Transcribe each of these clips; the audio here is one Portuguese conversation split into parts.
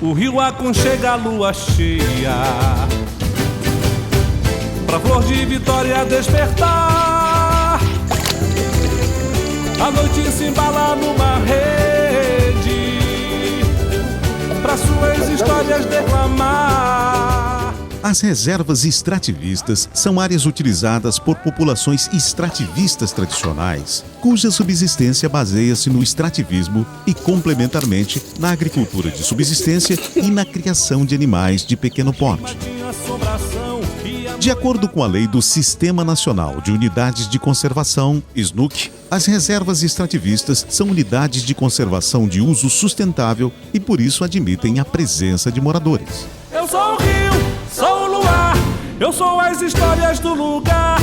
o rio aconchega a lua cheia, pra flor de vitória despertar. A noite se embala numa rede, pra suas histórias declamar. As reservas extrativistas são áreas utilizadas por populações extrativistas tradicionais, cuja subsistência baseia-se no extrativismo e, complementarmente, na agricultura de subsistência e na criação de animais de pequeno porte. De acordo com a lei do Sistema Nacional de Unidades de Conservação, SNUC, as reservas extrativistas são unidades de conservação de uso sustentável e, por isso, admitem a presença de moradores. Eu sou o rio, sou o luar, eu sou as histórias do lugar.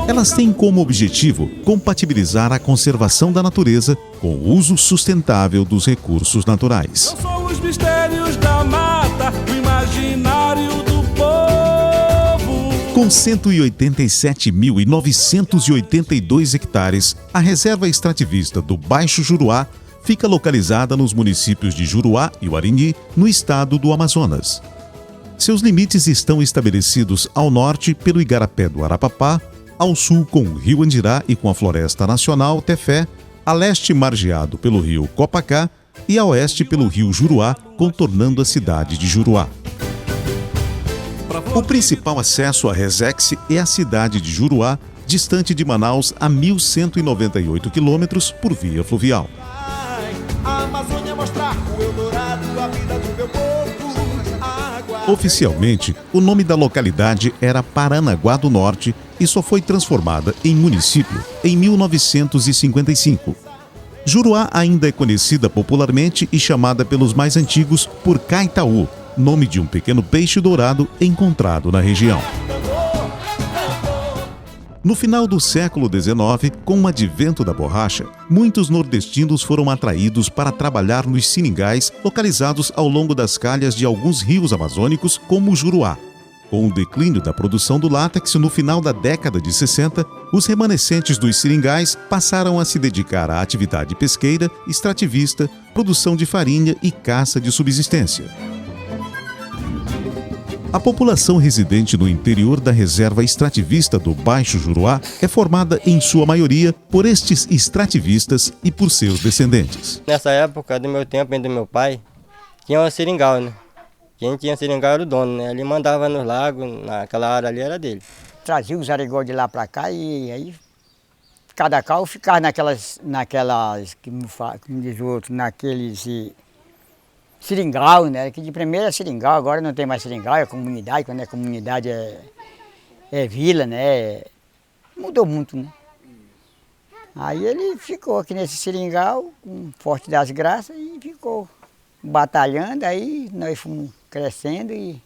Elas têm como objetivo compatibilizar a conservação da natureza com o uso sustentável dos recursos naturais. Eu sou os mistérios da mata, o imaginário do povo. Com 187.982 hectares, a reserva extrativista do Baixo Juruá fica localizada nos municípios de Juruá e Uarini, no estado do Amazonas. Seus limites estão estabelecidos ao norte pelo Igarapé do Arapapá, ao sul com o rio Andirá e com a Floresta Nacional Tefé, a leste margeado pelo rio Copacá e a oeste pelo rio Juruá, contornando a cidade de Juruá. O principal acesso à Resex é a cidade de Juruá, distante de Manaus a 1.198 quilômetros por via fluvial. A Amazônia mostrar o Eldorado, a vida do meu povo. Oficialmente, o nome da localidade era Paranaguá do Norte e só foi transformada em município em 1955. Juruá ainda é conhecida popularmente e chamada pelos mais antigos por Caetaú, nome de um pequeno peixe dourado encontrado na região. No final do século XIX, com o advento da borracha, muitos nordestinos foram atraídos para trabalhar nos seringais localizados ao longo das calhas de alguns rios amazônicos, como o Juruá. Com o declínio da produção do látex no final da década de 60, os remanescentes dos seringais passaram a se dedicar à atividade pesqueira, extrativista, produção de farinha e caça de subsistência. A população residente no interior da reserva extrativista do Baixo Juruá é formada, em sua maioria, por estes extrativistas e por seus descendentes. Nessa época do meu tempo e do meu pai, tinha uma seringal, né? Quem tinha seringal era o dono, né? Ele mandava nos lagos, naquela área ali era dele. Trazia os arigó de lá para cá e aí cada carro ficava naquelas como diz o outro, naqueles seringal, né? Que de primeiro é seringal, agora não tem mais seringal, é comunidade, quando é comunidade é vila, né? Mudou muito, né? Aí ele ficou aqui nesse seringal, com Forte das Graças, e ficou batalhando, aí nós fomos crescendo e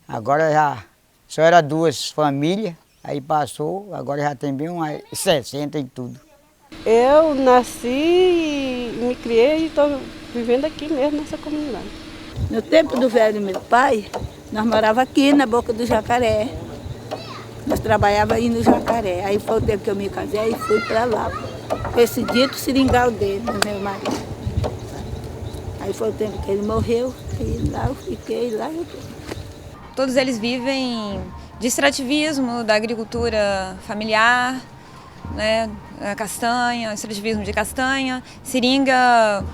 agora já só era 2 famílias, aí passou, agora já tem bem umas 60 e tudo. Eu nasci e me criei e estou vivendo aqui mesmo nessa comunidade. No tempo do velho meu pai, nós morávamos aqui na Boca do Jacaré. Nós trabalhávamos aí no Jacaré. Aí foi o tempo que eu me casei e fui para lá. Esse dito seringal dele, do meu marido. Aí foi o tempo que ele morreu e lá eu fiquei, lá eu fiquei. Todos eles vivem de extrativismo, da agricultura familiar, né, castanha, extrativismo de castanha, seringa,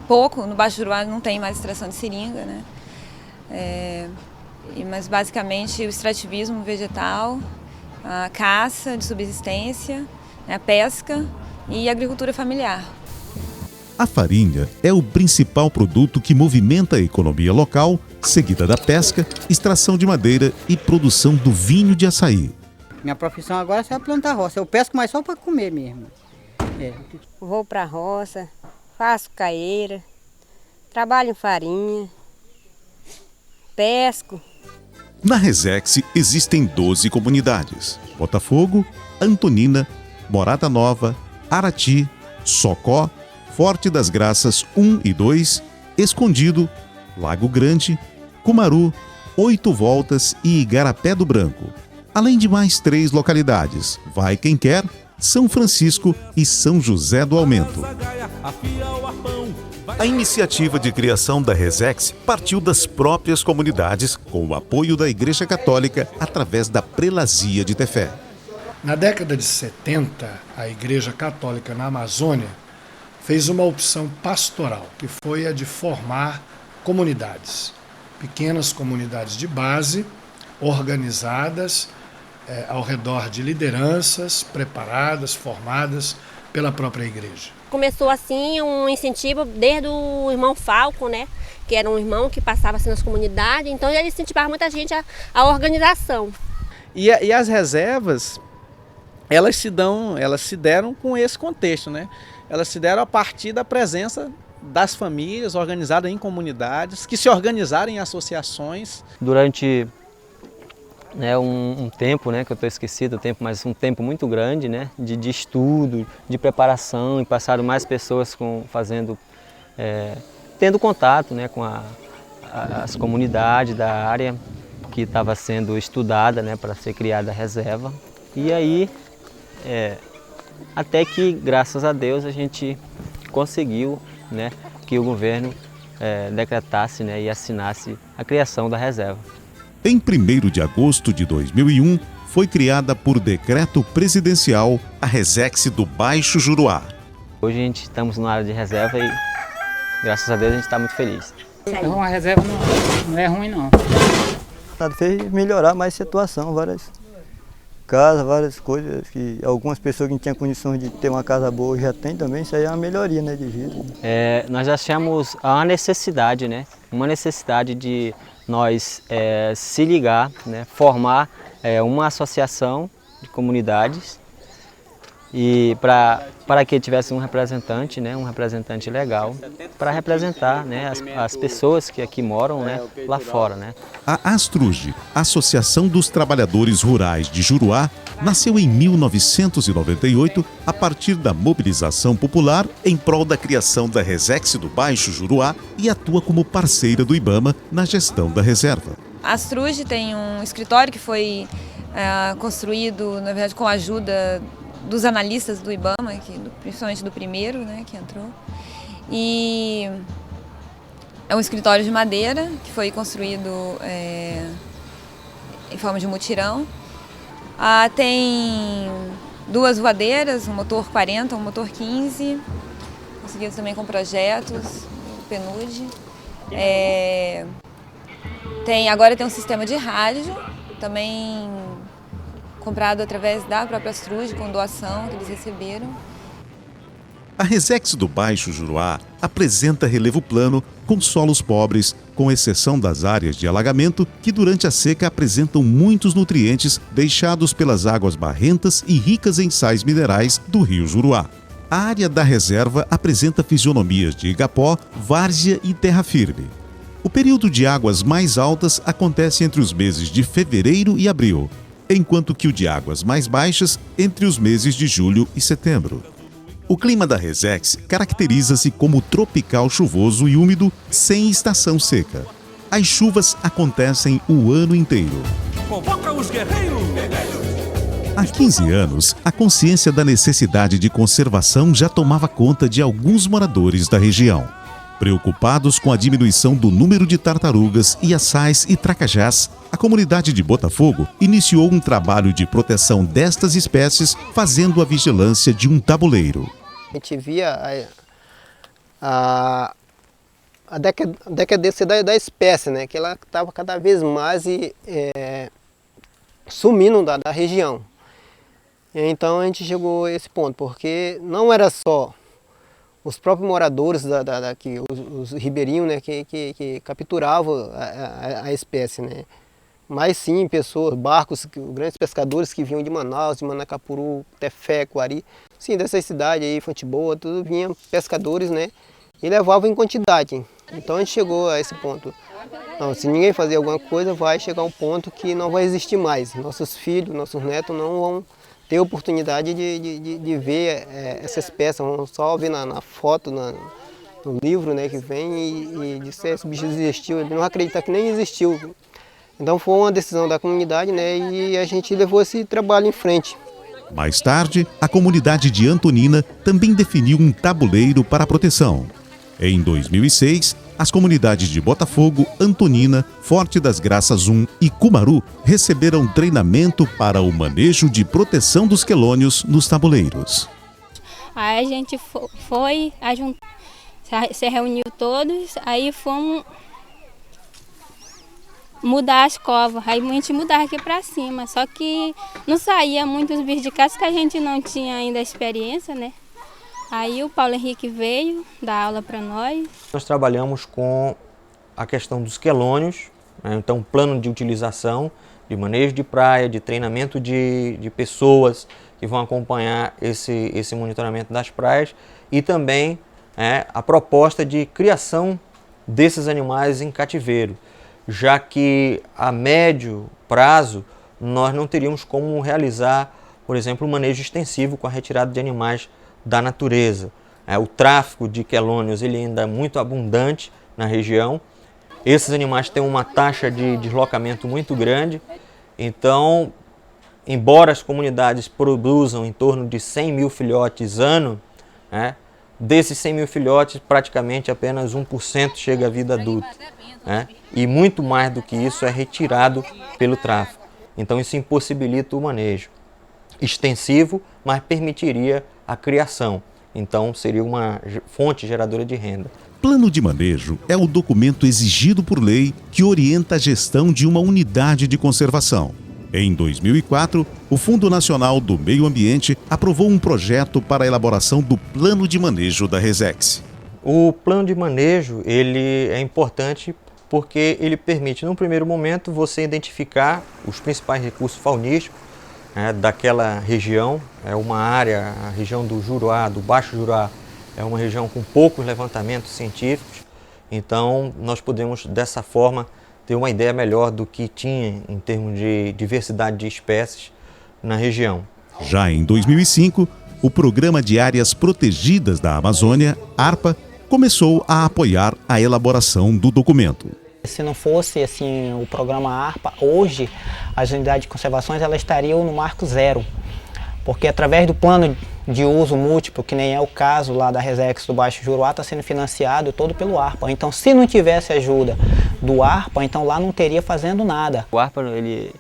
pouco, no Baixo Juruá não tem mais extração de seringa, né? Mas basicamente o extrativismo vegetal, a caça de subsistência, a pesca e a agricultura familiar. A farinha é o principal produto que movimenta a economia local, seguida da pesca, extração de madeira e produção do vinho de açaí. Minha profissão agora é só plantar roça, eu pesco mais só para comer mesmo. Vou para a roça, faço caeira, trabalho em farinha, pesco. Na Resex existem 12 comunidades: Botafogo, Antonina, Morada Nova, Arati, Socó, Forte das Graças 1 e 2, Escondido, Lago Grande, Cumaru, 8 Voltas e Igarapé do Branco. Além de mais 3 localidades: Vai Quem Quer, São Francisco e São José do Aumento. A iniciativa de criação da Resex partiu das próprias comunidades, com o apoio da Igreja Católica através da Prelazia de Tefé. Na década de 70, a Igreja Católica na Amazônia fez uma opção pastoral, que foi a de formar comunidades, pequenas comunidades de base, organizadas ao redor de lideranças preparadas, formadas pela própria igreja. Começou assim um incentivo desde o irmão Falco, né? Que era um irmão que passava assim nas comunidades, então ele incentivava muita gente à organização. E as reservas, elas se deram com esse contexto, né? Elas se deram a partir da presença das famílias organizadas em comunidades, que se organizaram em associações. Durante um tempo, que eu estou esquecido, mas um tempo muito grande, de estudo, de preparação, e passaram mais pessoas tendo contato, com as comunidades da área que estava sendo estudada, para ser criada a reserva. E aí, até que, graças a Deus, a gente conseguiu que o governo decretasse e assinasse a criação da reserva. Em 1º de agosto de 2001, foi criada por decreto presidencial a Resex do Baixo Juruá. Hoje a gente estamos na área de reserva e, graças a Deus, a gente está muito feliz. Uma reserva não é ruim, não. Fez melhorar mais a situação, várias casas, várias coisas, que algumas pessoas que não tinham condições de ter uma casa boa já tem também, isso aí é uma melhoria de vida. Nós achamos uma necessidade, uma necessidade de nós se ligar, formar uma associação de comunidades e para que tivesse um representante legal, para representar as pessoas que aqui moram lá fora. A Astruge, Associação dos Trabalhadores Rurais de Juruá, nasceu em 1998 a partir da mobilização popular em prol da criação da Resex do Baixo Juruá e atua como parceira do IBAMA na gestão da reserva. A Astruge tem um escritório que foi construído, na verdade, com a ajuda dos analistas do IBAMA, principalmente do primeiro, que entrou. E é um escritório de madeira que foi construído em forma de mutirão. Tem 2 voadeiras, um motor 40, um motor 15, conseguidos também com projetos, PNUD. Agora tem um sistema de rádio, também comprado através da própria Astruge, com doação que eles receberam. A Resex do Baixo Juruá apresenta relevo plano com solos pobres, com exceção das áreas de alagamento que durante a seca apresentam muitos nutrientes deixados pelas águas barrentas e ricas em sais minerais do rio Juruá. A área da reserva apresenta fisionomias de igapó, várzea e terra firme. O período de águas mais altas acontece entre os meses de fevereiro e abril, enquanto que o de águas mais baixas entre os meses de julho e setembro. O clima da Resex caracteriza-se como tropical chuvoso e úmido, sem estação seca. As chuvas acontecem o ano inteiro. Convoca os guerreiros! Há 15 anos, a consciência da necessidade de conservação já tomava conta de alguns moradores da região. Preocupados com a diminuição do número de tartarugas, iaçás e tracajás, a comunidade de Botafogo iniciou um trabalho de proteção destas espécies, fazendo a vigilância de um tabuleiro. A gente via a decadência da espécie, que ela estava cada vez mais sumindo da região. Então a gente chegou a esse ponto, porque não era só os próprios moradores os ribeirinhos, que capturavam a espécie, mas sim pessoas, barcos, grandes pescadores que vinham de Manaus, de Manacapuru, Tefé, Coari, sim, dessas cidades aí, Fonte Boa, tudo vinham pescadores, e levavam em quantidade. Então a gente chegou a esse ponto. Não, se ninguém fazer alguma coisa, vai chegar um ponto que não vai existir mais. Nossos filhos, nossos netos não vão ter oportunidade de ver essa espécie, vão só ver na foto, no livro que vem e dizer esse bicho existiu, ele não acreditar que nem existiu. Então foi uma decisão da comunidade e a gente levou esse trabalho em frente. Mais tarde, a comunidade de Antonina também definiu um tabuleiro para a proteção. Em 2006, as comunidades de Botafogo, Antonina, Forte das Graças 1 e Cumaru receberam treinamento para o manejo de proteção dos quelônios nos tabuleiros. Aí a gente foi, se reuniu todos, aí fomos mudar as covas, aí a gente mudava aqui para cima, só que não saía muitos bichos de casa, que a gente não tinha ainda experiência, né? Aí o Paulo Henrique veio dar aula para nós. Nós trabalhamos com a questão dos quelônios, né? Então plano de utilização, de manejo de praia, de treinamento de pessoas que vão acompanhar esse monitoramento das praias e também a proposta de criação desses animais em cativeiro, já que a médio prazo nós não teríamos como realizar, por exemplo, um manejo extensivo com a retirada de animais da natureza. O tráfico de quelônios ele ainda é muito abundante na região. Esses animais têm uma taxa de deslocamento muito grande, então, embora as comunidades produzam em torno de 100 mil filhotes ano, desses 100 mil filhotes, praticamente apenas 1% chega à vida adulta. E muito mais do que isso é retirado pelo tráfico. Então isso impossibilita o manejo extensivo, mas permitiria a criação. Então seria uma fonte geradora de renda. Plano de manejo é o documento exigido por lei que orienta a gestão de uma unidade de conservação. Em 2004, o Fundo Nacional do Meio Ambiente aprovou um projeto para a elaboração do Plano de Manejo da Resex. O plano de manejo ele é importante porque ele permite, num primeiro momento, você identificar os principais recursos faunísticos daquela região. É uma área, a região do Juruá, do Baixo Juruá, é uma região com poucos levantamentos científicos, então nós podemos, dessa forma, ter uma ideia melhor do que tinha em termos de diversidade de espécies na região. Já em 2005, o Programa de Áreas Protegidas da Amazônia, ARPA, começou a apoiar a elaboração do documento. Se não fosse assim o programa ARPA, hoje as unidades de conservações elas estariam no marco zero, porque através do plano de uso múltiplo, que nem é o caso lá da Resex do Baixo Juruá, está sendo financiado todo pelo ARPA. Então, se não tivesse ajuda do ARPA, então lá não teria fazendo nada. O ARPA ele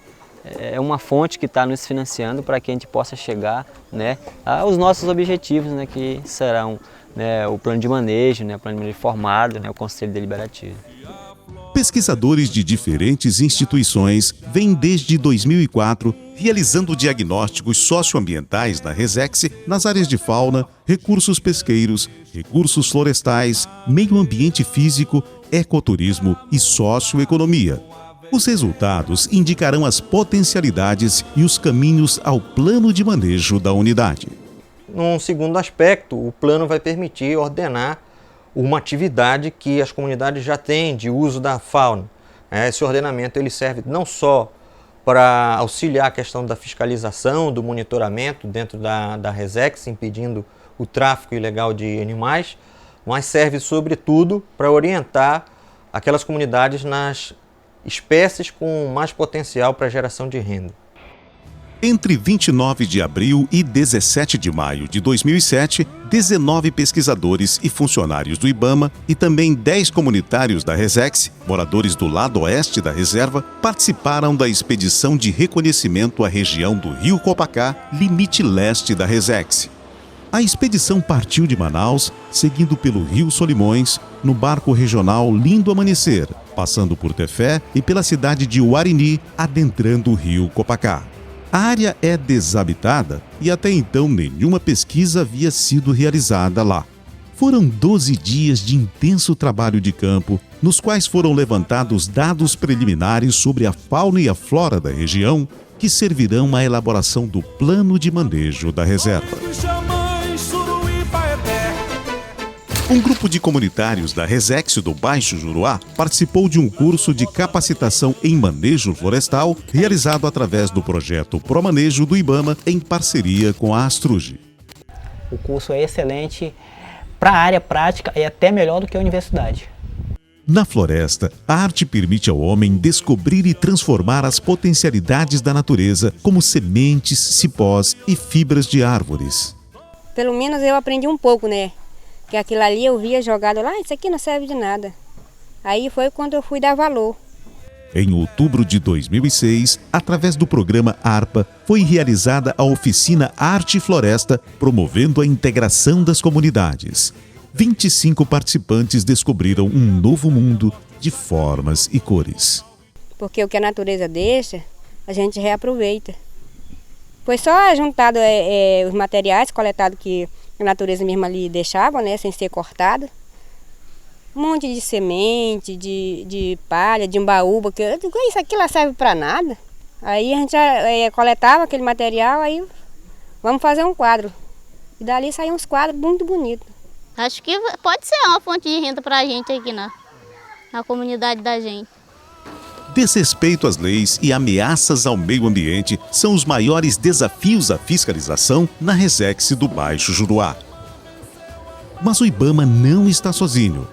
é uma fonte que está nos financiando para que a gente possa chegar, né, aos nossos objetivos, né, que serão, né, o plano de manejo, né, o plano de manejo formado, né, o Conselho Deliberativo. Pesquisadores de diferentes instituições vêm desde 2004 realizando diagnósticos socioambientais na Resex nas áreas de fauna, recursos pesqueiros, recursos florestais, meio ambiente físico, ecoturismo e socioeconomia. Os resultados indicarão as potencialidades e os caminhos ao plano de manejo da unidade. Num segundo aspecto, o plano vai permitir ordenar uma atividade que as comunidades já têm de uso da fauna. Esse ordenamento ele serve não só para auxiliar a questão da fiscalização, do monitoramento dentro da Resex, impedindo o tráfico ilegal de animais, mas serve sobretudo para orientar aquelas comunidades nas espécies com mais potencial para a geração de renda. Entre 29 de abril e 17 de maio de 2007, 19 pesquisadores e funcionários do IBAMA e também 10 comunitários da Resex, moradores do lado oeste da reserva, participaram da expedição de reconhecimento à região do Rio Copacá, limite leste da Resex. A expedição partiu de Manaus, seguindo pelo Rio Solimões, no barco regional Lindo Amanhecer, passando por Tefé e pela cidade de Uarini, adentrando o Rio Copacá. A área é desabitada e até então nenhuma pesquisa havia sido realizada lá. Foram 12 dias de intenso trabalho de campo, nos quais foram levantados dados preliminares sobre a fauna e a flora da região, que servirão à elaboração do plano de manejo da reserva. Um grupo de comunitários da Resex do Baixo Juruá participou de um curso de capacitação em manejo florestal realizado através do projeto Promanejo do IBAMA em parceria com a Astruge. O curso é excelente para a área prática e até melhor do que a universidade. Na floresta, a arte permite ao homem descobrir e transformar as potencialidades da natureza, como sementes, cipós e fibras de árvores. Pelo menos eu aprendi um pouco, né? Que aquilo ali eu via jogado lá, isso aqui não serve de nada. Aí foi quando eu fui dar valor. Em outubro de 2006, através do programa ARPA, foi realizada a oficina Arte e Floresta, promovendo a integração das comunidades. 25 participantes descobriram um novo mundo de formas e cores. Porque o que a natureza deixa, a gente reaproveita. Foi só juntado os materiais coletados que a natureza mesmo ali deixava, né, sem ser cortado. Um monte de semente, de palha, de umbaúba, que eu digo, isso aqui lá serve para nada. Aí a gente coletava aquele material, aí vamos fazer um quadro. E dali saíam uns quadros muito bonitos. Acho que pode ser uma fonte de renda para a gente aqui na comunidade da gente. Desrespeito às leis e ameaças ao meio ambiente são os maiores desafios à fiscalização na Resex do Baixo Juruá. Mas o IBAMA não está sozinho.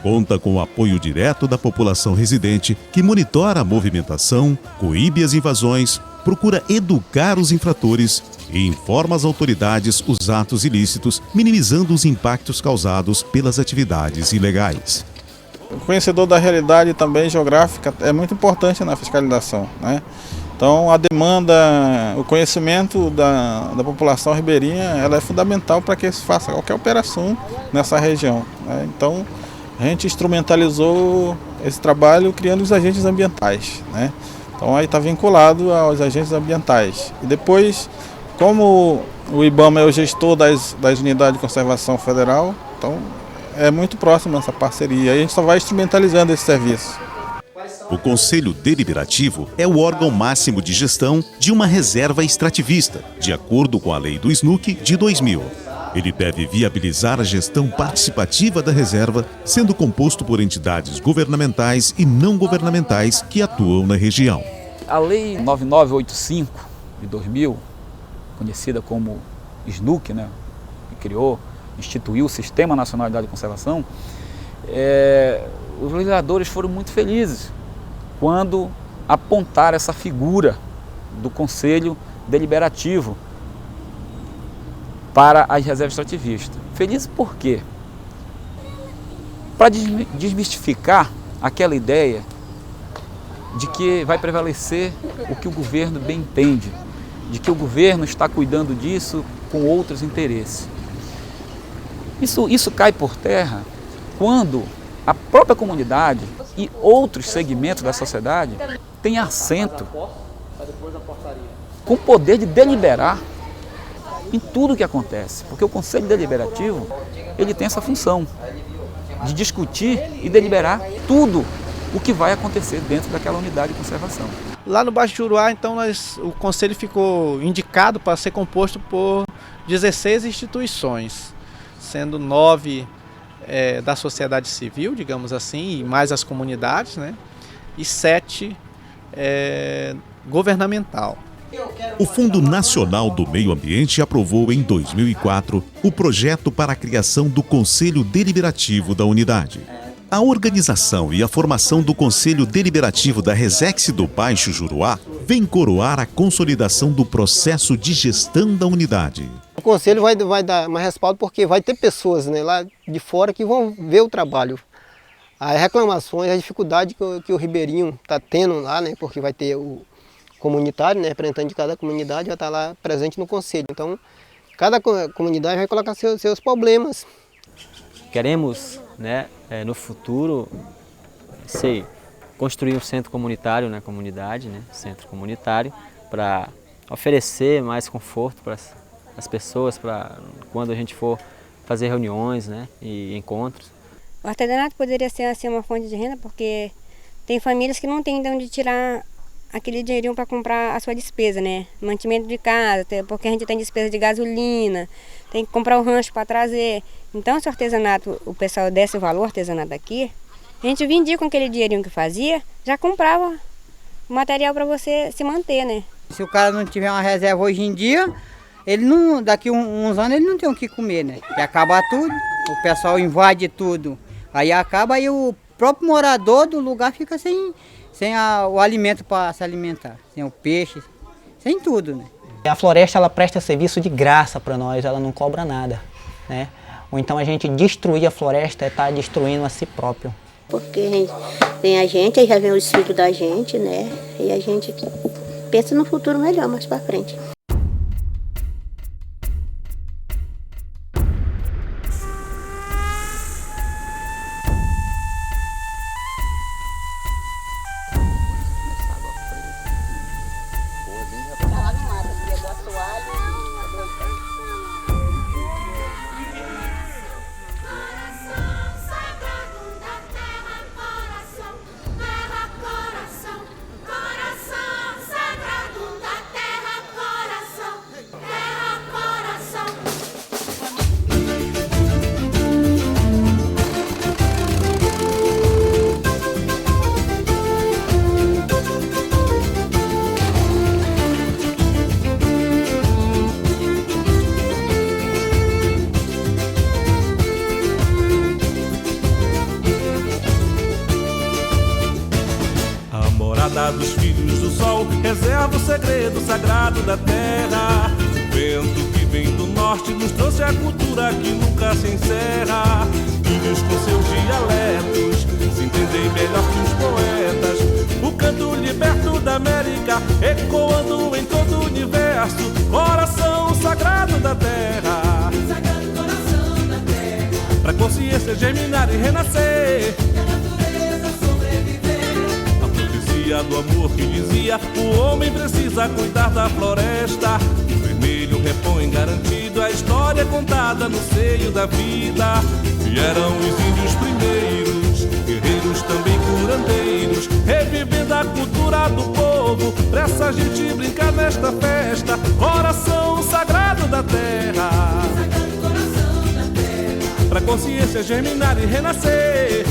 Conta com o apoio direto da população residente, que monitora a movimentação, coíbe as invasões, procura educar os infratores e informa às autoridades os atos ilícitos, minimizando os impactos causados pelas atividades ilegais. O conhecedor da realidade também geográfica é muito importante na fiscalização, né? Então a demanda, o conhecimento da população ribeirinha, ela é fundamental para que se faça qualquer operação nessa região, né? Então a gente instrumentalizou esse trabalho criando os agentes ambientais, né? Então aí está vinculado aos agentes ambientais. E depois, como o IBAMA é o gestor das unidades de conservação federal, então é muito próximo essa parceria. Aí a gente só vai instrumentalizando esse serviço. O Conselho Deliberativo é o órgão máximo de gestão de uma reserva extrativista, de acordo com a Lei do SNUC de 2000. Ele deve viabilizar a gestão participativa da reserva, sendo composto por entidades governamentais e não governamentais que atuam na região. A Lei 9985 de 2000, conhecida como SNUC, né, que instituiu o Sistema Nacional de Conservação, os legisladores foram muito felizes quando apontaram essa figura do Conselho Deliberativo para as reservas extrativistas. Felizes por quê? Para desmistificar aquela ideia de que vai prevalecer o que o governo bem entende, de que o governo está cuidando disso com outros interesses. Isso cai por terra quando a própria comunidade e outros segmentos da sociedade têm assento com o poder de deliberar em tudo o que acontece, porque o Conselho Deliberativo ele tem essa função de discutir e deliberar tudo o que vai acontecer dentro daquela unidade de conservação. Lá no Baixo Juruá, então, o Conselho ficou indicado para ser composto por 16 instituições, sendo 9 da sociedade civil, digamos assim, e mais as comunidades, né? E 7 governamental. O Fundo Nacional do Meio Ambiente aprovou em 2004 o projeto para a criação do Conselho Deliberativo da unidade. A organização e a formação do Conselho Deliberativo da Resex do Baixo Juruá vem coroar a consolidação do processo de gestão da unidade. O Conselho vai dar mais respaldo porque vai ter pessoas, né, lá de fora que vão ver o trabalho. As reclamações, a dificuldade que o ribeirinho está tendo lá, né, porque vai ter o comunitário, né, representante de cada comunidade vai estar lá presente no Conselho. Então, cada comunidade vai colocar seus problemas. Queremos, né, no futuro, construir um centro comunitário na comunidade, né, centro comunitário, para oferecer mais conforto para as pessoas, para quando a gente for fazer reuniões, né, e encontros. O artesanato poderia ser assim, uma fonte de renda, porque tem famílias que não têm de onde tirar aquele dinheirinho para comprar a sua despesa, né? Mantimento de casa, porque a gente tem despesa de gasolina, tem que comprar o rancho para trazer. Então, se o artesanato, o pessoal desse o valor artesanato aqui, a gente vendia com aquele dinheirinho que fazia, já comprava o material para você se manter, né? Se o cara não tiver uma reserva hoje em dia, ele não, daqui uns anos ele não tem o que comer, né? Que acaba tudo, o pessoal invade tudo, aí acaba e o próprio morador do lugar fica sem o alimento para se alimentar, sem o peixe, sem tudo, né? A floresta ela presta serviço de graça para nós, ela não cobra nada, né? ou então a gente destruir a floresta é estar destruindo a si próprio. Porque tem a gente, aí já vem os filhos da gente, né? E a gente pensa no futuro melhor, mais pra frente. Dos filhos do sol, reserva o segredo sagrado da terra. O vento que vem do norte nos trouxe a cultura que nunca se encerra. Filhos com seus dialetos se entendem melhor que os poetas. O canto liberto da América ecoando em todo o universo. Coração sagrado da terra, sagrado coração da terra, pra consciência germinar e renascer. Do amor que dizia, o homem precisa cuidar da floresta. O vermelho repõe garantido a história contada no seio da vida. Vieram os índios primeiros, guerreiros também curandeiros, revivendo a cultura do povo, pra essa gente brincar nesta festa. Coração sagrado da terra, pra consciência germinar e renascer.